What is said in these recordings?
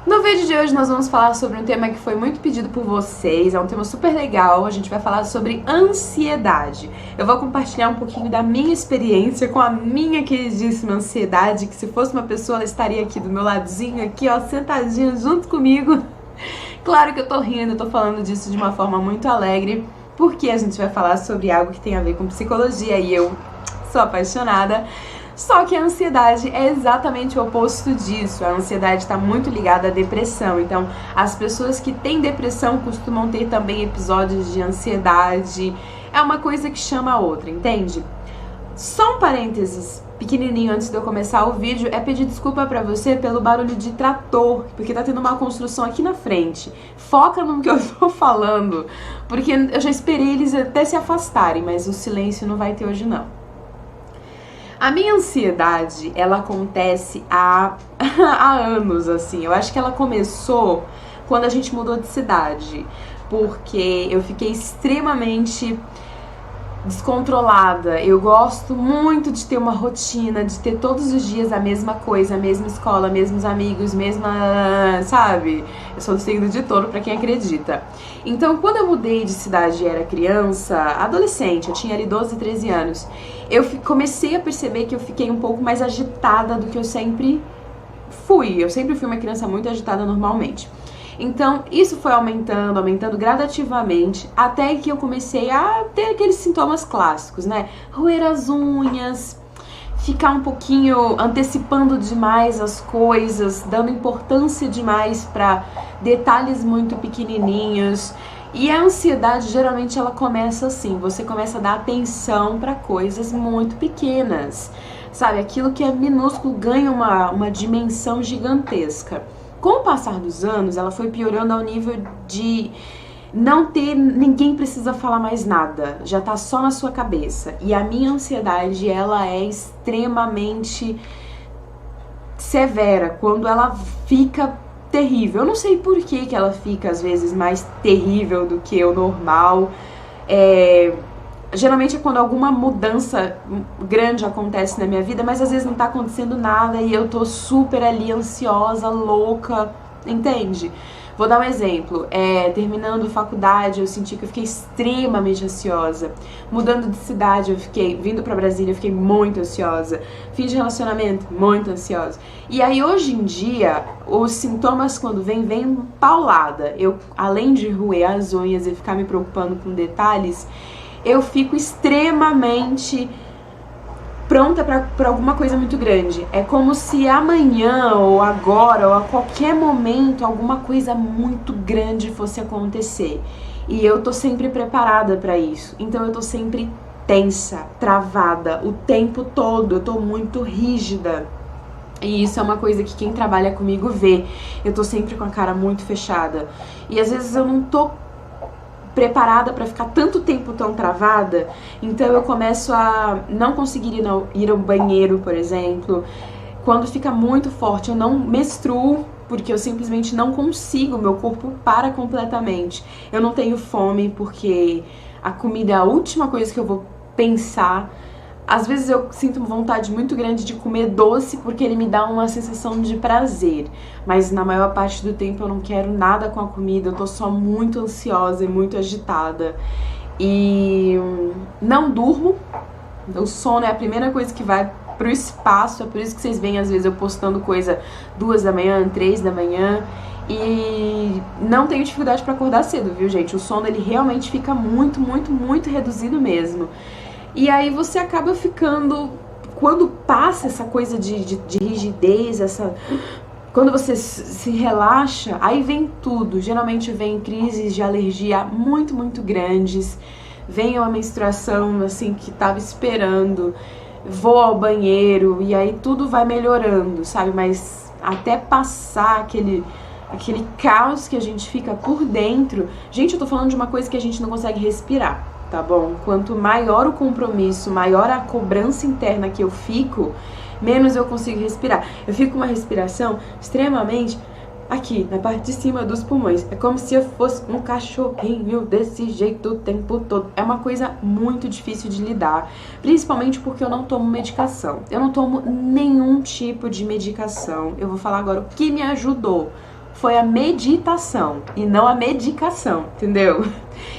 No vídeo de hoje nós vamos falar sobre um tema que foi muito pedido por vocês, é um tema super legal, a gente vai falar sobre ansiedade. Eu vou compartilhar um pouquinho da minha experiência com a minha queridíssima ansiedade, que se fosse uma pessoa ela estaria aqui do meu ladinho, aqui ó, sentadinha junto comigo. Claro que eu tô rindo, eu tô falando disso de uma forma muito alegre, porque a gente vai falar sobre algo que tem a ver com psicologia e eu sou apaixonada. Só que a ansiedade é exatamente o oposto disso. A ansiedade está muito ligada à depressão. Então, as pessoas que têm depressão costumam ter também episódios de ansiedade. É uma coisa que chama a outra, entende? Só um parênteses pequenininho antes de eu começar o vídeo, é pedir desculpa pra você pelo barulho de trator, porque tá tendo uma construção aqui na frente. Foca no que eu tô falando, porque eu já esperei eles até se afastarem, mas o silêncio não vai ter hoje não. A minha ansiedade, ela acontece há anos, assim. Eu acho que ela começou quando a gente mudou de cidade, porque eu fiquei extremamente descontrolada. Eu gosto muito de ter uma rotina, de ter todos os dias a mesma coisa, a mesma escola, mesmos amigos, mesma, sabe? Eu sou do signo de Touro, pra quem acredita. Então, quando eu mudei de cidade e era criança, adolescente, eu tinha ali 12, 13 anos, eu comecei a perceber que eu fiquei um pouco mais agitada do que eu sempre fui. Eu sempre fui uma criança muito agitada normalmente. Então, isso foi aumentando gradativamente, até que eu comecei a ter aqueles sintomas clássicos, né? Roer as unhas, ficar um pouquinho antecipando demais as coisas, dando importância demais para detalhes muito pequenininhos. E a ansiedade, geralmente, ela começa assim, você começa a dar atenção para coisas muito pequenas, sabe? Aquilo que é minúsculo ganha uma dimensão gigantesca. Com o passar dos anos, ela foi piorando ao nível de não ter, ninguém precisa falar mais nada, já tá só na sua cabeça. E a minha ansiedade, ela é extremamente severa, quando ela fica terrível. Eu não sei por que ela fica, às vezes, mais terrível do que o normal. Geralmente é quando alguma mudança grande acontece na minha vida, mas às vezes não tá acontecendo nada e eu tô super ali ansiosa, louca, entende? Vou dar um exemplo, terminando faculdade eu senti que eu fiquei extremamente ansiosa, mudando de cidade vindo pra Brasília eu fiquei muito ansiosa, fim de relacionamento, muito ansiosa. E aí hoje em dia, os sintomas quando vem paulada, eu além de roer as unhas e ficar me preocupando com detalhes, eu fico extremamente pronta pra alguma coisa muito grande. É como se amanhã, ou agora, ou a qualquer momento, alguma coisa muito grande fosse acontecer. E eu tô sempre preparada pra isso. Então eu tô sempre tensa, travada, o tempo todo. Eu tô muito rígida. E isso é uma coisa que quem trabalha comigo vê. Eu tô sempre com a cara muito fechada. E às vezes eu não tô preparada para ficar tanto tempo tão travada, então eu começo a não conseguir ir ao banheiro, por exemplo. Quando fica muito forte, eu não menstruo, porque eu simplesmente não consigo, meu corpo para completamente. Eu não tenho fome, porque a comida é a última coisa que eu vou pensar. Às vezes eu sinto uma vontade muito grande de comer doce porque ele me dá uma sensação de prazer. Mas na maior parte do tempo eu não quero nada com a comida, eu tô só muito ansiosa e muito agitada. E não durmo, o sono é a primeira coisa que vai pro espaço, é por isso que vocês veem às vezes eu postando coisa 2 da manhã, 3 da manhã. E não tenho dificuldade pra acordar cedo, viu gente? O sono ele realmente fica muito, muito, muito reduzido mesmo. E aí você acaba ficando, quando passa essa coisa de rigidez, quando você se relaxa, aí vem tudo. Geralmente vem crises de alergia muito, muito grandes, vem uma menstruação assim que tava esperando, vou ao banheiro e aí tudo vai melhorando, sabe? Mas até passar aquele caos que a gente fica por dentro. Gente, eu tô falando de uma coisa que a gente não consegue respirar, tá bom? Quanto maior o compromisso, maior a cobrança interna que eu fico, menos eu consigo respirar. Eu fico com uma respiração extremamente aqui, na parte de cima dos pulmões. É como se eu fosse um cachorrinho desse jeito o tempo todo. É uma coisa muito difícil de lidar, principalmente porque eu não tomo medicação. Eu não tomo nenhum tipo de medicação. Eu vou falar agora o que me ajudou. foi a meditação e não a medicação, entendeu?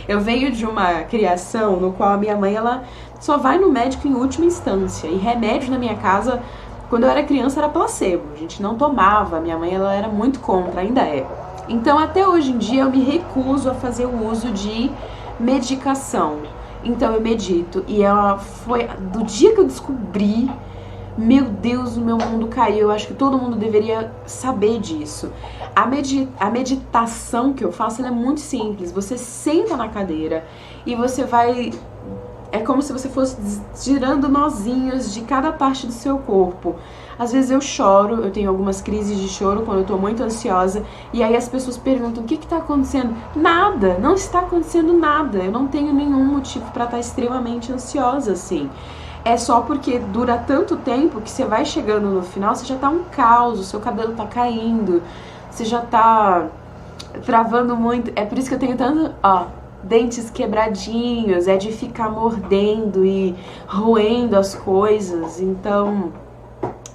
Eu venho de uma criação no qual a minha mãe, ela só vai no médico em última instância, e remédio na minha casa, quando eu era criança, era placebo, a gente não tomava, minha mãe, ela era muito contra, ainda é. Então, até hoje em dia, eu me recuso a fazer o uso de medicação. Então, eu medito, e ela foi, do dia que eu descobri, meu Deus, o meu mundo caiu. Eu acho que todo mundo deveria saber disso. A meditação que eu faço, ela é muito simples. Você senta na cadeira e você vai... É como se você fosse tirando nozinhos de cada parte do seu corpo. Às vezes eu choro, eu tenho algumas crises de choro quando eu tô muito ansiosa. E aí as pessoas perguntam, o que tá acontecendo? Nada, não está acontecendo nada. Eu não tenho nenhum motivo pra estar extremamente ansiosa, assim. É só porque dura tanto tempo que você vai chegando no final, você já tá um caos, o seu cabelo tá caindo, você já tá travando muito. É por isso que eu tenho tanto, dentes quebradinhos, é de ficar mordendo e roendo as coisas. Então,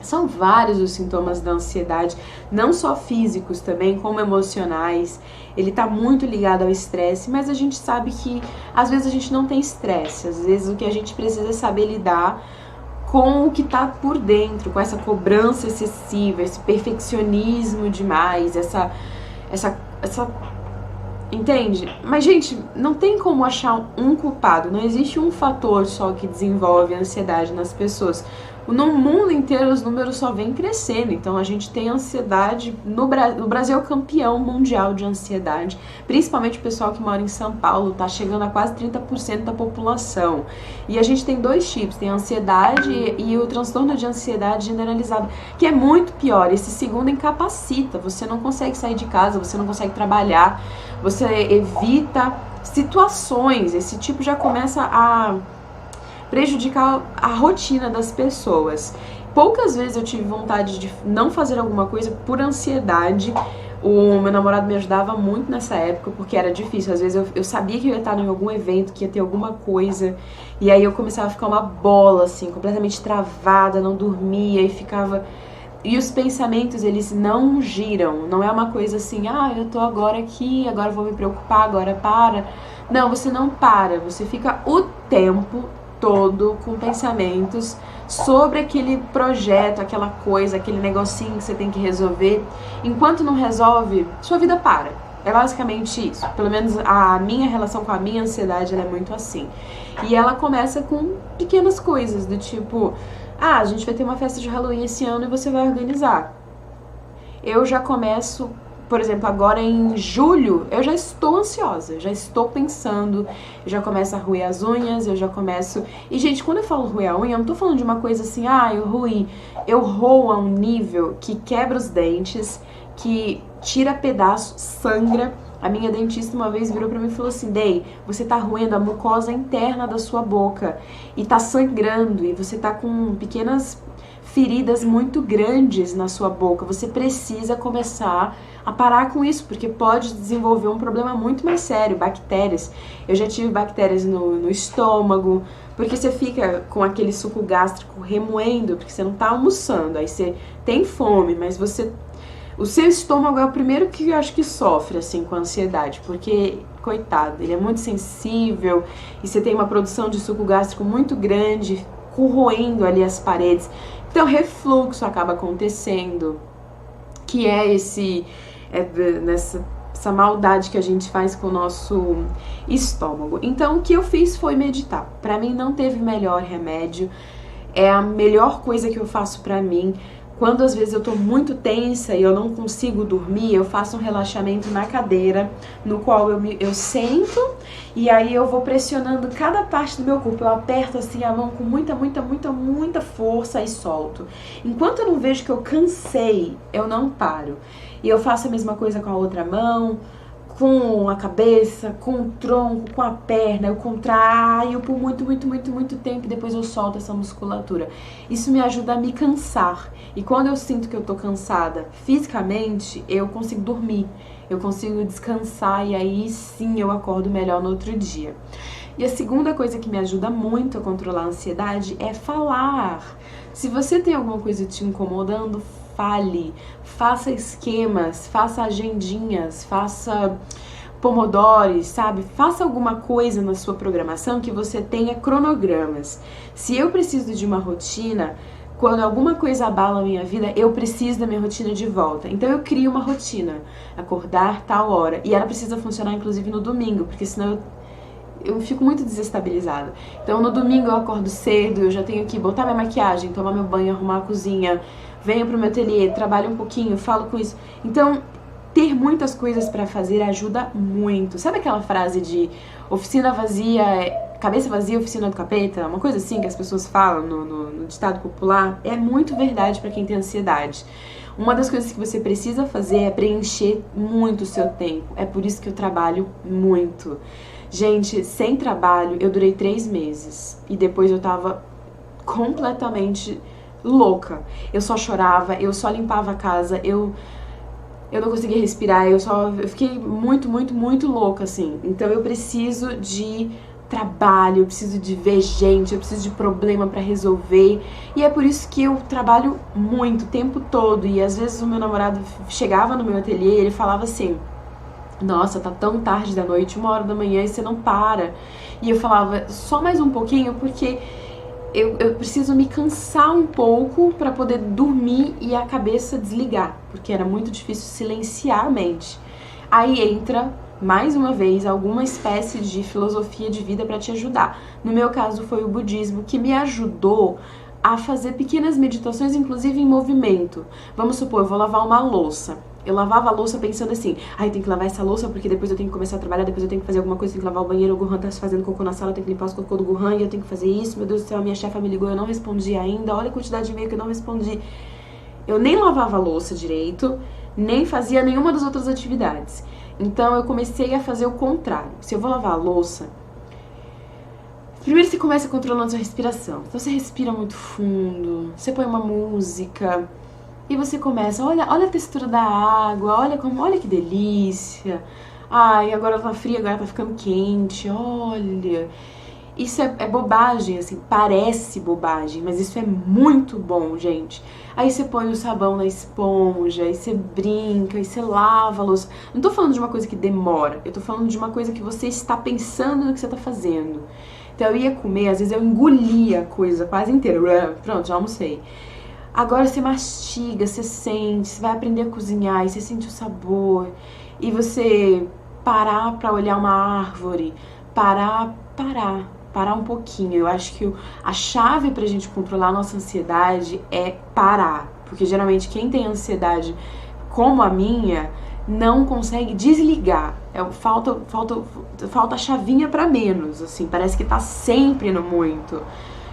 são vários os sintomas da ansiedade, não só físicos também, como emocionais. Ele tá muito ligado ao estresse, mas a gente sabe que às vezes a gente não tem estresse, às vezes o que a gente precisa é saber lidar com o que tá por dentro, com essa cobrança excessiva, esse perfeccionismo demais, essa entende? Mas, gente, não tem como achar um culpado, não existe um fator só que desenvolve a ansiedade nas pessoas. No mundo inteiro os números só vêm crescendo, então a gente tem ansiedade, no Brasil é o campeão mundial de ansiedade, principalmente o pessoal que mora em São Paulo, tá chegando a quase 30% da população. E a gente tem dois tipos, tem a ansiedade e o transtorno de ansiedade generalizado, que é muito pior. Esse segundo incapacita, você não consegue sair de casa, você não consegue trabalhar, você evita situações, esse tipo já começa a prejudicar a rotina das pessoas. Poucas vezes eu tive vontade de não fazer alguma coisa por ansiedade. O meu namorado me ajudava muito nessa época, porque era difícil. Às vezes eu sabia que eu ia estar em algum evento, que ia ter alguma coisa, e aí eu começava a ficar uma bola, assim, completamente travada, não dormia e ficava... E os pensamentos, eles não giram, não é uma coisa assim, eu tô agora aqui, agora vou me preocupar, agora para. Não, você não para, você fica o tempo todo com pensamentos sobre aquele projeto, aquela coisa, aquele negocinho que você tem que resolver. Enquanto não resolve, sua vida para. É basicamente isso. Pelo menos a minha relação com a minha ansiedade, ela é muito assim. E ela começa com pequenas coisas, do tipo... a gente vai ter uma festa de Halloween esse ano e você vai organizar. Eu já começo, por exemplo, agora em julho, eu já estou ansiosa, já estou pensando, eu já começo a roer as unhas, eu já começo... E, gente, quando eu falo roer a unha, eu não tô falando de uma coisa assim, eu roí. Eu roo a um nível que quebra os dentes, que tira pedaço, sangra. A minha dentista uma vez virou pra mim e falou assim, Day, você tá roendo a mucosa interna da sua boca e tá sangrando e você tá com pequenas feridas muito grandes na sua boca. Você precisa começar a parar com isso, porque pode desenvolver um problema muito mais sério, bactérias. Eu já tive bactérias no estômago, porque você fica com aquele suco gástrico remoendo, porque você não tá almoçando, aí você tem fome, mas você... O seu estômago é o primeiro que eu acho que sofre, assim, com a ansiedade, porque, coitado, ele é muito sensível e você tem uma produção de suco gástrico muito grande, corroendo ali as paredes. Então, refluxo acaba acontecendo, que é essa maldade que a gente faz com o nosso estômago. Então, o que eu fiz foi meditar. Pra mim, não teve melhor remédio, é a melhor coisa que eu faço pra mim. Quando às vezes eu tô muito tensa e eu não consigo dormir, eu faço um relaxamento na cadeira, no qual eu sento e aí eu vou pressionando cada parte do meu corpo. Eu aperto assim a mão com muita força e solto. Enquanto eu não vejo que eu cansei, eu não paro. E eu faço a mesma coisa com a outra mão, com a cabeça, com o tronco, com a perna, eu contraio por muito tempo e depois eu solto essa musculatura. Isso me ajuda a me cansar. E quando eu sinto que eu tô cansada fisicamente, eu consigo dormir, eu consigo descansar e aí sim eu acordo melhor no outro dia. E a segunda coisa que me ajuda muito a controlar a ansiedade é falar. Se você tem alguma coisa te incomodando, fale, faça esquemas, faça agendinhas, faça pomodores, sabe? Faça alguma coisa na sua programação que você tenha cronogramas. Se eu preciso de uma rotina, quando alguma coisa abala a minha vida, eu preciso da minha rotina de volta. Então eu crio uma rotina, acordar tal hora. E ela precisa funcionar inclusive no domingo, porque senão eu fico muito desestabilizada. Então no domingo eu acordo cedo, eu já tenho que botar minha maquiagem, tomar meu banho, arrumar a cozinha, venho pro meu ateliê, trabalho um pouquinho, falo com isso. Então ter muitas coisas pra fazer ajuda muito. Sabe aquela frase de oficina vazia, cabeça vazia, oficina do capeta? Uma coisa assim que as pessoas falam no ditado popular. É muito verdade pra quem tem ansiedade. Uma das coisas que você precisa fazer é preencher muito o seu tempo. É por isso que eu trabalho muito. Gente, sem trabalho eu durei 3 meses. E depois eu tava completamente louca. Eu só chorava, eu só limpava a casa, eu não conseguia respirar, eu fiquei muito louca, assim. Então eu preciso de trabalho, eu preciso de ver gente, eu preciso de problema pra resolver. E é por isso que eu trabalho muito, o tempo todo. E às vezes o meu namorado chegava no meu ateliê e ele falava assim: nossa, tá tão tarde da noite, 1h da manhã e você não para. E eu falava, só mais um pouquinho, porque eu preciso me cansar um pouco pra poder dormir e a cabeça desligar, porque era muito difícil silenciar a mente. Aí entra, mais uma vez, alguma espécie de filosofia de vida pra te ajudar. No meu caso foi o budismo, que me ajudou a fazer pequenas meditações, inclusive em movimento. Vamos supor, eu vou lavar uma louça. Eu lavava a louça pensando assim, ai, tem que lavar essa louça porque depois eu tenho que começar a trabalhar, depois eu tenho que fazer alguma coisa, tenho que lavar o banheiro, o Gohan tá fazendo cocô na sala, eu tenho que limpar os cocô do Gohan e eu tenho que fazer isso, meu Deus do céu, a minha chefa me ligou, eu não respondi ainda, olha a quantidade de e-mail que eu não respondi. Eu nem lavava a louça direito, nem fazia nenhuma das outras atividades. Então eu comecei a fazer o contrário. Se eu vou lavar a louça, primeiro você começa controlando a sua respiração. Então você respira muito fundo, você põe uma música e você começa, olha a textura da água, olha que delícia. Ai, agora tá fria, agora tá ficando quente, olha. Isso é bobagem, assim, parece bobagem, mas isso é muito bom, gente. Aí você põe o sabão na esponja, aí você brinca, aí você lava a louça. Não tô falando de uma coisa que demora, eu tô falando de uma coisa que você está pensando no que você tá fazendo. Então eu ia comer, às vezes eu engolia a coisa quase inteira. Pronto, já almocei. Agora você mastiga, você sente, você vai aprender a cozinhar, e você sente o sabor. E você parar pra olhar uma árvore, parar um pouquinho. Eu acho que a chave pra gente controlar a nossa ansiedade é parar. Porque geralmente quem tem ansiedade como a minha não consegue desligar. Falta a chavinha pra menos, assim, parece que tá sempre no muito.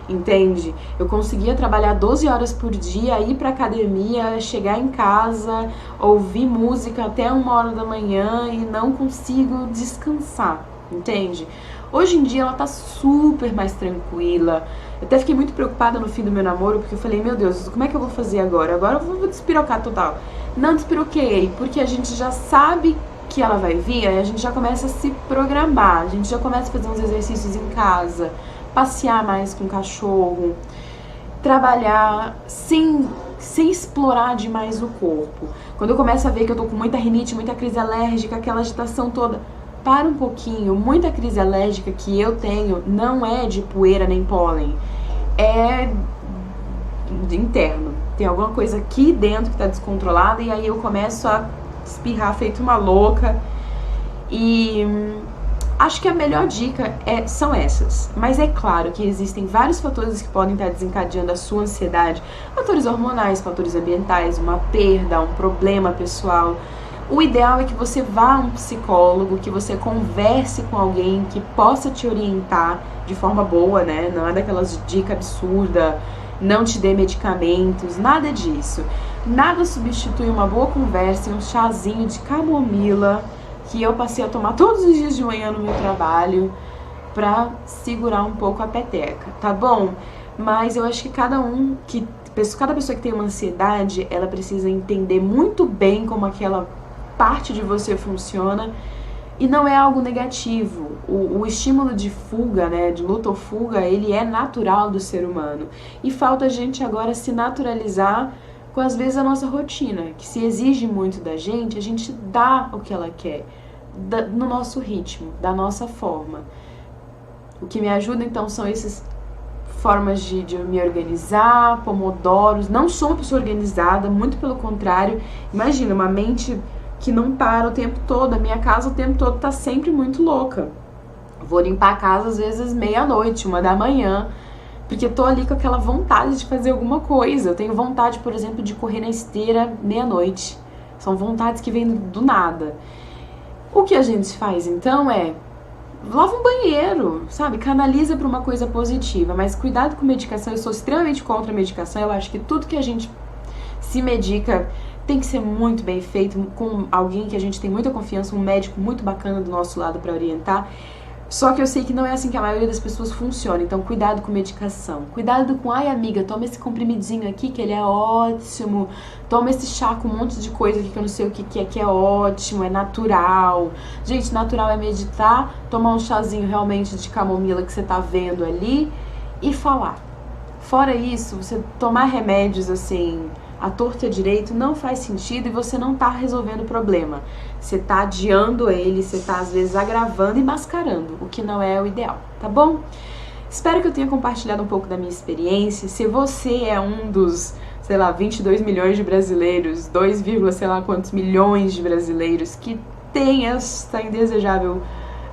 Entende? Eu conseguia trabalhar 12 horas por dia, ir pra academia, chegar em casa, ouvir música até 1h da manhã e não consigo descansar, entende? Hoje em dia ela tá super mais tranquila. Eu até fiquei muito preocupada no fim do meu namoro, porque eu falei, meu Deus, como é que eu vou fazer agora? Agora eu vou despirocar total. Não despiroquei, porque a gente já sabe que ela vai vir, aí a gente já começa a se programar, a gente já começa a fazer uns exercícios em casa, passear mais com o cachorro, trabalhar sem explorar demais o corpo. Quando eu começo a ver que eu tô com muita rinite, muita crise alérgica, aquela agitação toda, para um pouquinho. Muita crise alérgica que eu tenho não é de poeira nem pólen, é interno. Tem alguma coisa aqui dentro que tá descontrolada e aí eu começo a espirrar feito uma louca. E acho que a melhor dica são essas. Mas é claro que existem vários fatores que podem estar desencadeando a sua ansiedade. Fatores hormonais, fatores ambientais, uma perda, um problema pessoal. O ideal é que você vá a um psicólogo, que você converse com alguém que possa te orientar de forma boa, né? Não é daquelas dicas absurdas, não te dê medicamentos, nada disso. Nada substitui uma boa conversa e um chazinho de camomila que eu passei a tomar todos os dias de manhã no meu trabalho pra segurar um pouco a peteca, tá bom? Mas eu acho que cada pessoa que tem uma ansiedade, ela precisa entender muito bem como aquela parte de você funciona e não é algo negativo. O estímulo de fuga, né, de luta ou fuga, ele é natural do ser humano. E falta a gente agora se naturalizar com às vezes a nossa rotina, que se exige muito da gente, a gente dá o que ela quer, no nosso ritmo, da nossa forma. O que me ajuda então são essas formas de me organizar, pomodoros. Não sou uma pessoa organizada, muito pelo contrário. Imagina, uma mente que não para o tempo todo, a minha casa o tempo todo tá sempre muito louca. Vou limpar a casa às vezes meia-noite, 1h, porque tô ali com aquela vontade de fazer alguma coisa. Eu tenho vontade, por exemplo, de correr na esteira meia-noite. São vontades que vêm do nada. O que a gente faz então é lava um banheiro, sabe? Canaliza para uma coisa positiva, mas cuidado com medicação. Eu sou extremamente contra a medicação. Eu acho que tudo que a gente se medica tem que ser muito bem feito, com alguém que a gente tem muita confiança, um médico muito bacana do nosso lado para orientar. Só que eu sei que não é assim que a maioria das pessoas funciona, então cuidado com medicação. Cuidado com, ai amiga, toma esse comprimidinho aqui que ele é ótimo. Toma esse chá com um monte de coisa aqui que eu não sei o que é ótimo, é natural. Gente, natural é meditar, tomar um chazinho realmente de camomila que você tá vendo ali e falar. Fora isso, você tomar remédios assim, à torta e à direito, não faz sentido e você não tá resolvendo o problema. Você tá adiando ele, você tá às vezes agravando e mascarando, o que não é o ideal, tá bom? Espero que eu tenha compartilhado um pouco da minha experiência. Se você é um dos, sei lá, 22 milhões de brasileiros, 2, sei lá quantos milhões de brasileiros que tem essa indesejável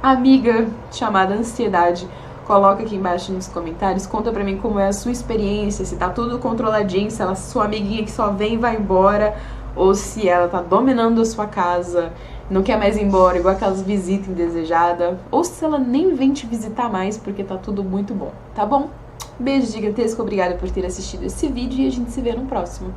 amiga chamada ansiedade, coloca aqui embaixo nos comentários, conta pra mim como é a sua experiência, se tá tudo controladinho, se ela é sua amiguinha que só vem e vai embora, ou se ela tá dominando a sua casa, não quer mais ir embora, igual aquelas visitas indesejadas, ou se ela nem vem te visitar mais porque tá tudo muito bom, tá bom? Beijo gigantesco, obrigada por ter assistido esse vídeo e a gente se vê no próximo.